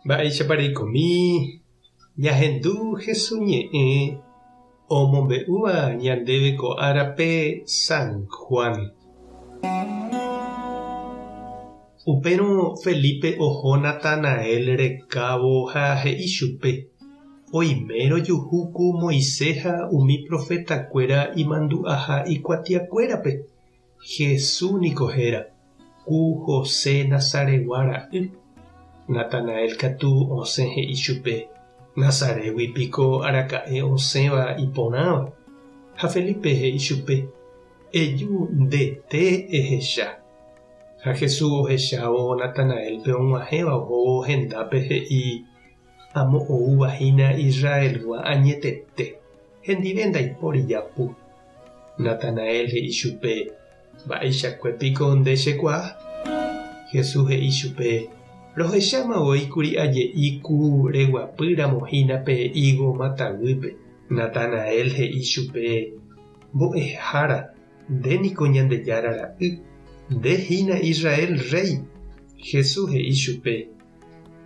Mba'éichaparikomi ñahendu Jesús ñe'ẽ omombe'úva ñandéve ko árape San Juan. Upérõ Felipe oho Natanael rekávo ha he'i chupe: oimérõ juhúku Moisés ha umi profetakuéra imandu'aha ikuatiakuérape. Jesús niko héra, ku José Nazareguara'y. Natanael katu osẽ he'i chupe: Nazarégui-piko araka'e osẽva iporãva. Ha Felipe he'i chupe: eju ndete ehecha. Ha Jesús ohechávo Natanaelpe og̃uahẽva ohóvo hendápe he'i: amo ouvahína Israelgua añetete, hendive ndaipóri japu. Natanael he'i chupe: mba'eichakuépiko nde chekuaa. Jesús he'i chupe: rohechámavoíkuri aje'i ku reguapýramo hína pe higo mataguýpe. Natanael he'i chupe: mbo'ehára, ndéniko Ñandejára ra'y, ndehína Israel rey. Jesús he'i chupe: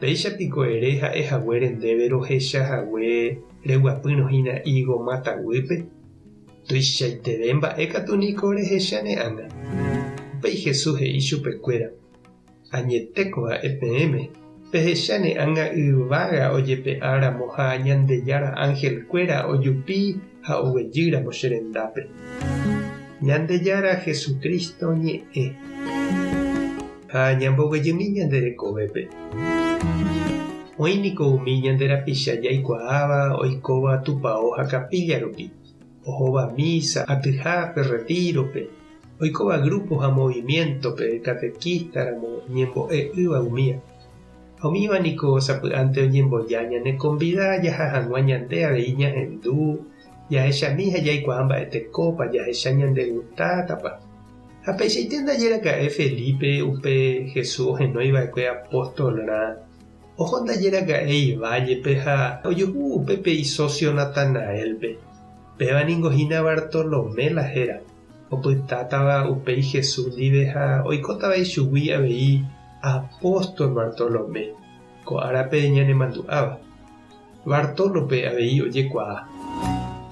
péichapiko ere ha'ehaguére ndéve rohechahague reguapýrohína higo mataguýpe. Tuichaiteve mba'e katu niko rehecha ne'ãnga. Upéi Jesús he'i chupekuéra: añetéko ha'e peẽme, pehecha ne'ãnga yvága ojepe'áramo ha Ñandejára ángelkuéra ojupi ha oguejýramo che rendápe. Ñandejára Jesucristo ñe'ẽ ha ñamboguejymi ñande rekovépe. Oĩniko umi ñande rapicha jaikuaáva oikóva tupão ha capilla rupi, ohóva misa atyhápe retirope, oikóva grupo ha movimientope catequistaramo ñembo'e'ỹva umíva. Ha umíva niko sapy'ánte oñemboja ñane convida jaha hag̃ua ñande avei ñahendu jahechami ha jaikuaa mba'etekópa jahecha ñande gustátapa. Ha péichaite ndajeraka'e Felipe upe Jesús ohenóiva'ekue apóstolrã oho ndajeraka'e ivállepe ha ojuhu upépe isocio Natanaelpe. Péva ningohína Bartolomé la héra, opytátava upéi Jesús ndive ha oikótavai chugui avei apóstol Bartolomé, ko árape ñanemandu'áva. Bartólope avei ojekuaa.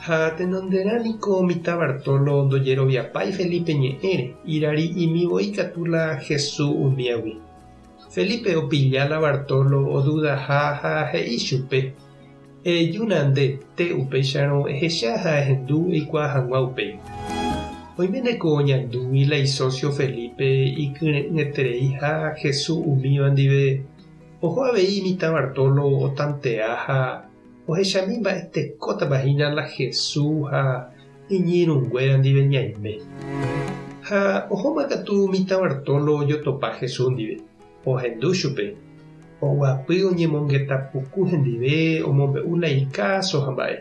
Ha tenonderániko mitã Bartolo ndojeroviapái Felipe ñe'ẽre, irari'imivoi katu la Jesús umiágui. Felipe opilla la Bartolo odudaha ha he'i chupe: ejúna ndete upéicharõ ehecha ha ehendu eikuaa hag̃ua upéi. Oiméneko oñandúi la isocio Felipe ikyre'ỹeterei ha Jesús umíva ndive oho avei mitã Bartolo otantea ha ohechami mba'etekótapahína la Jesús ha iñirũnguéra ndive ñaime. Ha ohóma katu mitã Bartolo ojotopa Jesús ndive, ohendu chupe, oguapy oñemongetapuku hendive omombe'u la ikáso ha mba'e.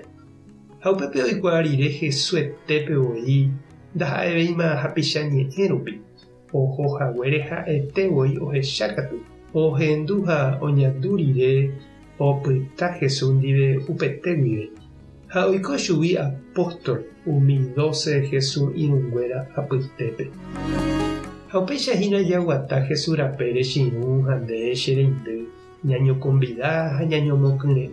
Ha upépe oikuaa rire Jesús etépevoi ndaha'evéima hapicha ñe'ẽ rupi, ohohaguére ha'etevoi ohechákatu, ohendu ha oñandu rire opyta Jesús ndive upete guive. Ha oiko chugui apóstol umi 12 Jesús irũnguéra apytépe. Ha upeichahína jaguata Jesús rapére chirũ ha nde che reindy ñañokonvida ha ñañomokyre'ỹ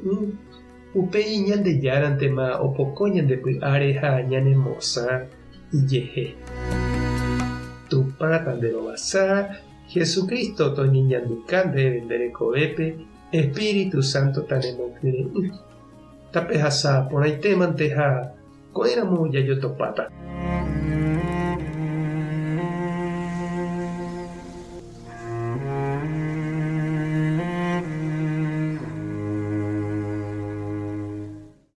upéi Ñandejárantema opoko ñandepy'áre ha ñanemosã ijehe. Tupãta nderovasa Jesucristo toñeñanduka ndéve nderekovépe, Espíritu Santo tanemokyre'ỹ. Tapehasa porãitémante ha ko'ẽramo jajotopáta.